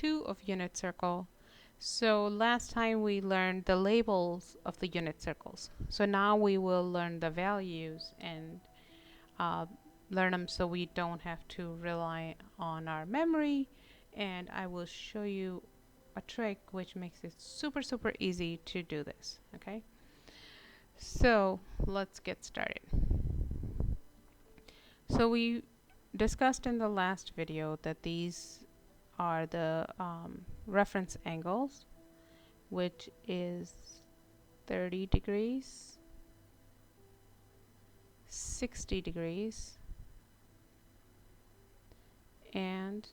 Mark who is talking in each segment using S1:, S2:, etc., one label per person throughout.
S1: 2 of unit circle. So last time we learned the labels of the unit circles. So now we will learn the values and learn them so we don't have to rely on our memory. And I will show you a trick which makes it super easy to do this. Okay, so let's get started. So we discussed in the last video that these are the reference angles, which is 30 degrees, 60 degrees, and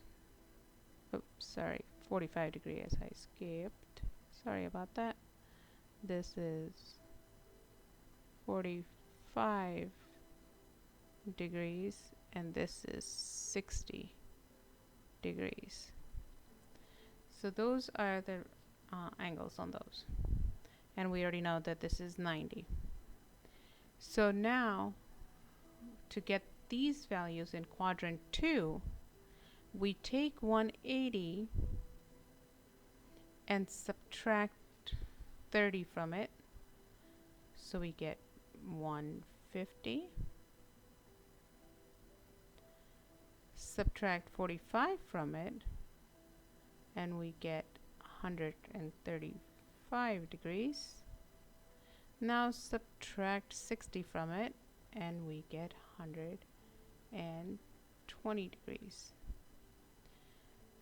S1: 45 degrees. I skipped. Sorry about that. This is 45 degrees, and this is 60 degrees. So those are the angles on those. And we already know that this is 90. So now, to get these values in quadrant 2, we take 180 and subtract 30 from it. So we get 150. Subtract 45 from it, and we get 135 degrees. Now subtract 60 from it, and we get 120 degrees.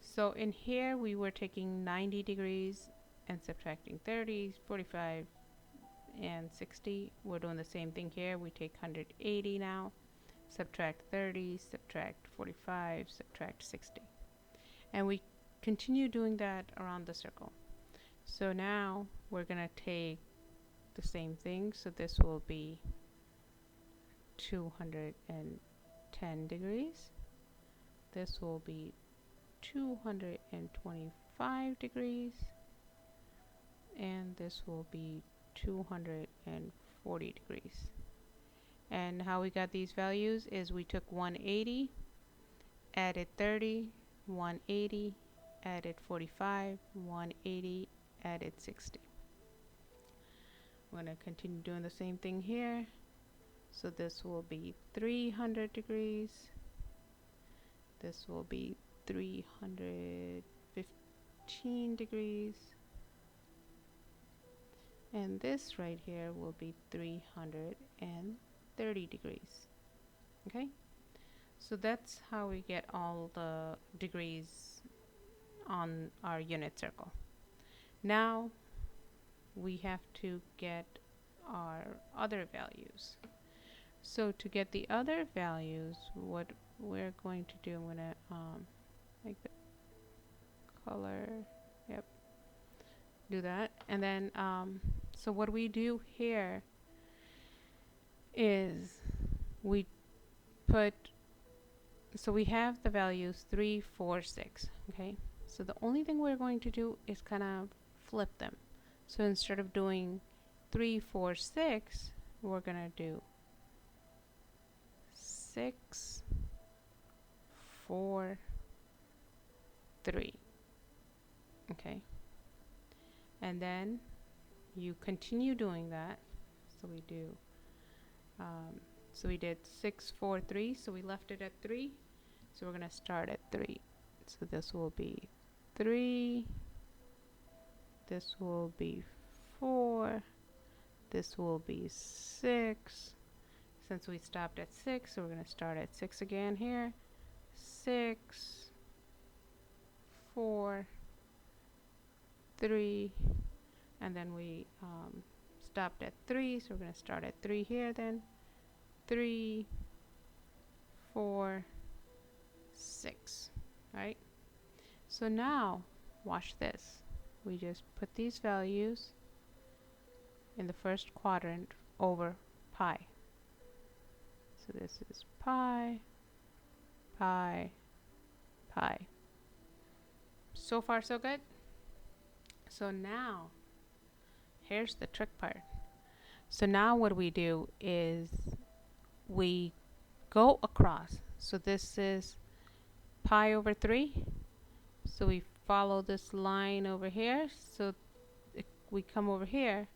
S1: So in here we were taking 90 degrees and subtracting 30, 45, and 60. We're doing the same thing here. We take 180 now, subtract 30, subtract 45, subtract 60. And we continue doing that around the circle. So now we're going to take the same thing. So this will be 210 degrees. This will be 225 degrees. And this will be 240 degrees. And how we got these values is we took 180, added 30, 180, added 45, 180, added 60. I'm going to continue doing the same thing here. So this will be 300 degrees. This will be 315 degrees. And this right here will be 330 degrees. Okay, so that's how we get all the degrees on our unit circle. Now we have to get our other values. So to get the other values, what we're going to do, I'm going to make the color, yep, do that. And then so what we do here is we put, so we have the values 3, 4, 6. Okay, so the only thing we're going to do is kind of flip them. So instead of doing 3, 4, 6, we're gonna do 6, 4, 3. Okay, and then you continue doing that. So we do so we did 6, 4, 3, so we left it at 3. So we're going to start at 3. So this will be 3, this will be 4, this will be 6. Since we stopped at 6, so we're going to start at 6 again here. 6, 4, 3, and then we stopped at 3, so we're going to start at 3 here then. 3, 4, 6. Right? So now watch this. We just put these values in the first quadrant over pi. So this is pi, pi, pi. So far so good? So now here's the trick part. So now what we do is we go across. So this is pi over 3. So we follow this line over here. So we come over here.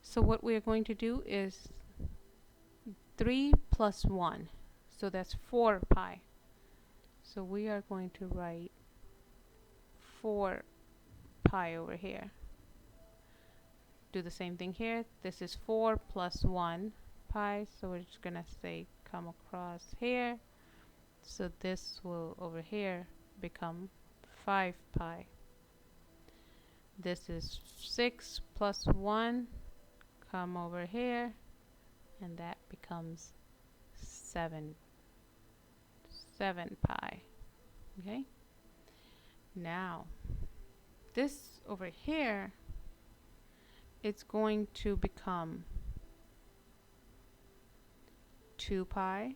S1: So what we are going to do is 3 plus 1. So that's 4 pi. So we are going to write 4 pi over here. Do the same thing here. This is 4 plus 1 pi. So we're just going to say come across here. So this will over here become 5 pi. This is 6 plus 1. Come over here. And that becomes 7 pi. Okay? Now, this over here, it's going to become 2 pi,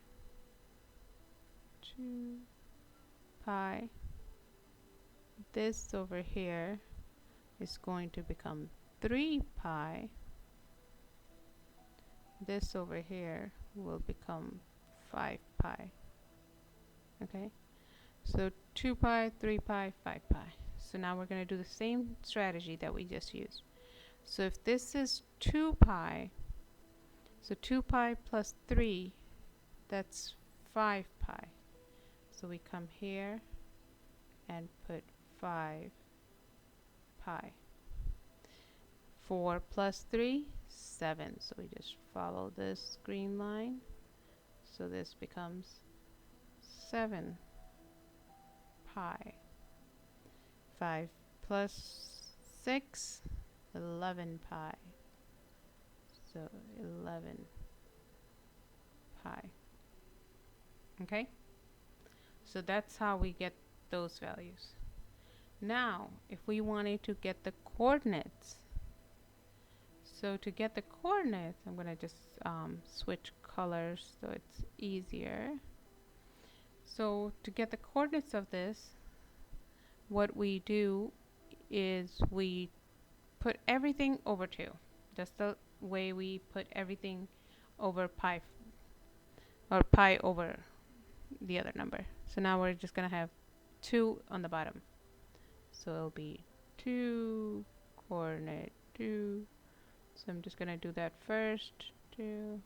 S1: 2 pi. This over here is going to become 3 pi. This over here will become 5 pi. Okay? So 2 pi, 3 pi, 5 pi. So now we're going to do the same strategy that we just used. So if this is 2 pi, so 2 pi plus 3, that's 5 pi. So we come here and put 5 pi. 4 plus 3, 7. So we just follow this green line. So this becomes 7 pi. 5 plus 6, 11 pi. So 11 pi. Okay? So that's how we get those values. Now, if we wanted to get the coordinates, so to get the coordinates, I'm going to just switch colors so it's easier. So to get the coordinates of this, what we do is we put everything over 2. That's the way we put everything over pi, or pi over the other number. So now we're just going to have 2 on the bottom. So it'll be 2 coordinate 2. So I'm just going to do that first. 2,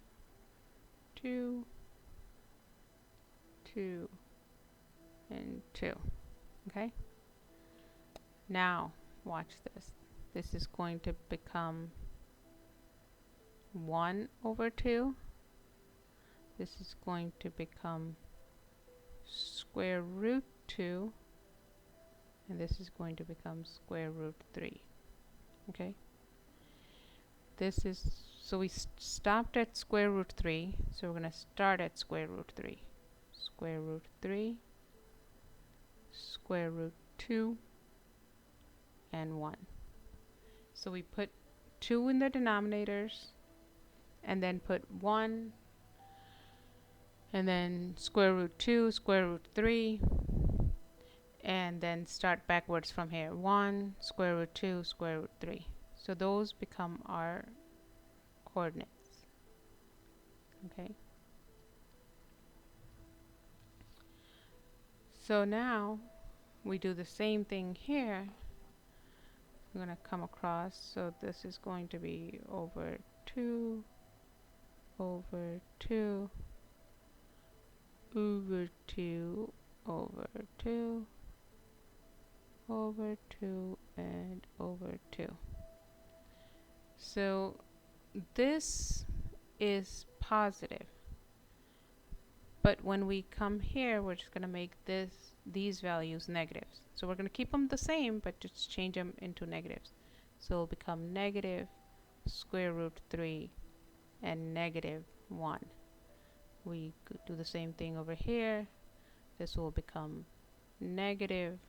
S1: 2, 2, and 2. Okay? Now, watch this. This is going to become 1 over 2. This is going to become square root 2. And this is going to become square root 3. Okay? This is, so we stopped at square root 3. So we're going to start at square root 3. Square root 3, square root 2, and 1. So we put 2 in the denominators, and then put 1, and then square root 2, square root 3, and then start backwards from here. 1, square root 2, square root 3. So those become our coordinates. Okay. So now we do the same thing here. We're going to come across. So this is going to be over 2, over 2, over 2, over 2, over 2, and over 2. So this is positive. But when we come here, we're just going to make these values negatives. So we're going to keep them the same, but just change them into negatives. So it'll become negative square root 3 and negative 1. We could do the same thing over here. This will become negative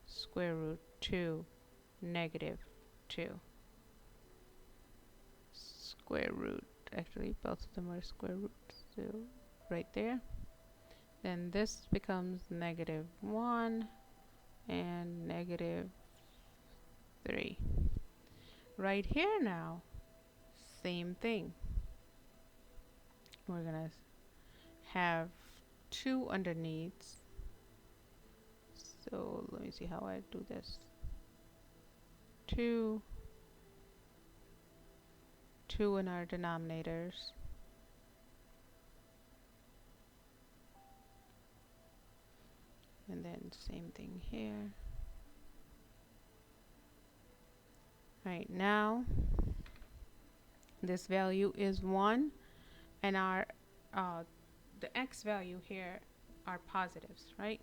S1: square root 2, negative 2. Square root, actually both of them are square roots, so right there. Then this becomes negative 1 and negative 3. Right here now, same thing. We're going to have 2 underneath. So let me see how I do this. 2 in our denominators. And then same thing here. Right now, this value is 1, and our the x value here are positives, right?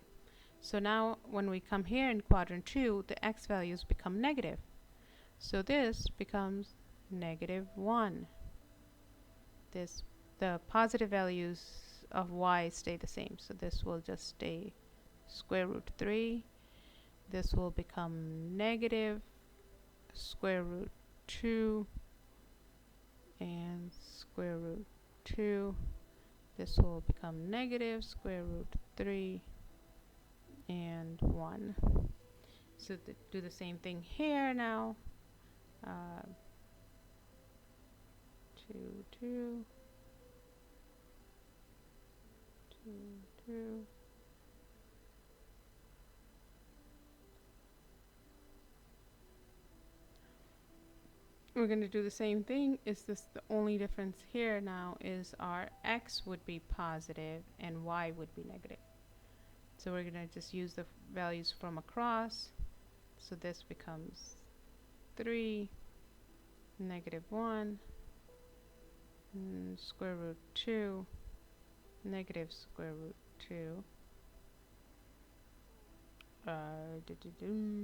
S1: So now when we come here in quadrant 2, the x values become negative. So this becomes -1. The positive values of y stay the same. So this will just stay square root 3. This will become negative square root 2 and square root 2. This will become negative square root 3 and 1. So do the same thing here now. 2, 2, 2, 2. We're going to do the same thing. Is this the only difference here now is our x would be positive and y would be negative. So we're going to just use the values from across. So this becomes 3, -1, square root 2, negative square root 2,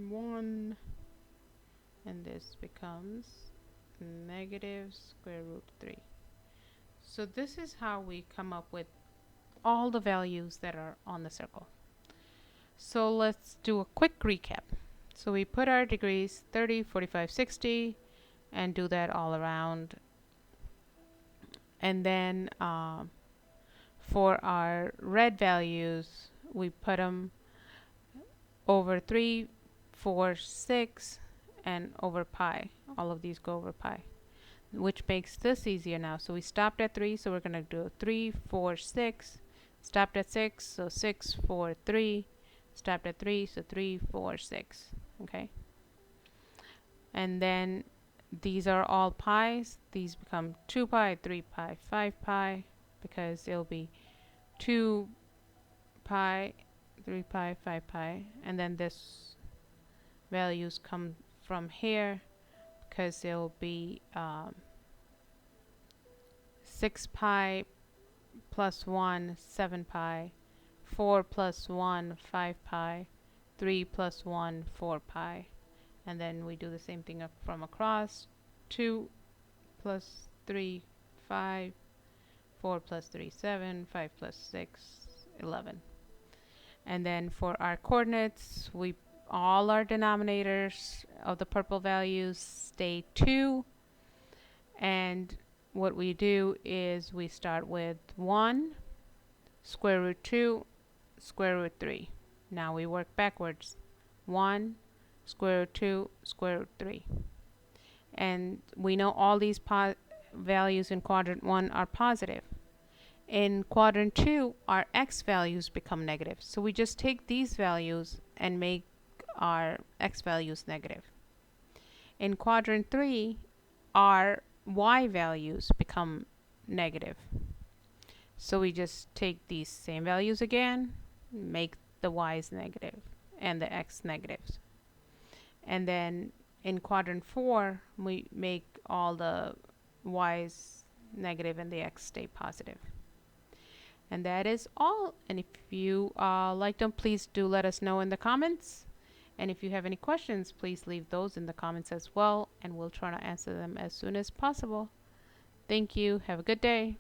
S1: 1, and this becomes negative square root 3. So this is how we come up with all the values that are on the circle. So let's do a quick recap. So we put our degrees 30, 45, 60 and do that all around. And then for our red values, we put them over 3, 4, 6 and over pi. All of these go over pi, which makes this easier now. So we stopped at 3, so we're going to do 3, 4, 6. Stopped at 6, so 6, 4, 3. Stopped at 3, so 3, 4, 6. Okay. And then these are all pi's. These become 2 pi, 3 pi, 5 pi, because it'll be 2 pi, 3 pi, 5 pi. And then this values come from here, because it'll be 6 pi plus 1, 7 pi, 4 plus 1, 5 pi, 3 plus 1, 4 pi. And then we do the same thing up from across. 2 plus 3, 5, 4 plus 3, 7, 5 plus 6, 11. And then for our coordinates, all our denominators of the purple values stay 2. And what we do is we start with 1, square root 2, square root 3. Now we work backwards. 1, square root 2, square root 3. And we know all these values in quadrant 1 are positive. In quadrant 2, our x values become negative. So we just take these values and make our x values negative. In quadrant 3, our y values become negative. So we just take these same values again, make the y's negative and the x negatives. And then in quadrant 4, we make all the y's negative and the x stay positive. And that is all. And if you liked them, please do let us know in the comments. And if you have any questions, please leave those in the comments as well, and we'll try to answer them as soon as possible. Thank you. Have a good day.